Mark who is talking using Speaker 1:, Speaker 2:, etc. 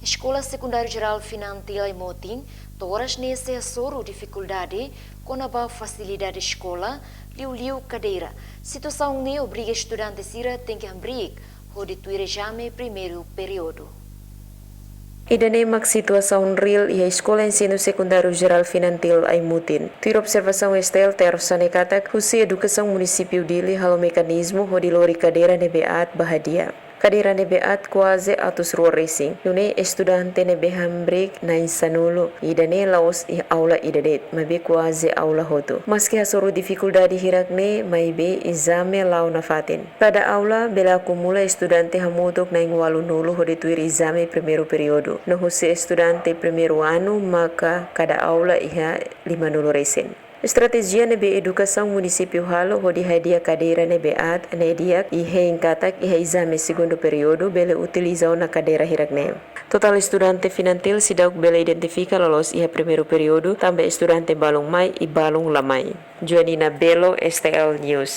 Speaker 1: Escola Secundária Geral Finantil Motim, toras nesse assoro dificuldade com a facilidade escola, liu cadeira. Situação ne obriga estudantes a ter que abrir, onde tu exame primeiro período.
Speaker 2: Idanemak situação real e a Escola Ensino Secundário Geral Finantil Aimutin. Tira observação estel tersanekatak husi educação município dili halo mecanismo hodi lori cadeira nebeat bahadia. Cadeira nebeat quase atus rua racing. Nune estudante nebeham break na insanulo. Idane laos i aula idadet. Mabe quase aula hoto. Maski hasoro dificuldade hirakne, maibe exame lau na fatin. Cada aula bela acumula estudante hamutok na ingwalu nulo hodi tuir exame primeiro período. No husi estudante primeiro ano, maka cada aula iha 5 nulo racing. Estratégia nebe educação município halo hodi hadia cadeira nebeat nediak e reencatak e exame segundo período bele utilizau na cadeira hirakne. Total estudante finantil sidauk bele identifica lolos iha primeiro período, também estudante balong mai e balong lamai. Joanina Belo, STL News.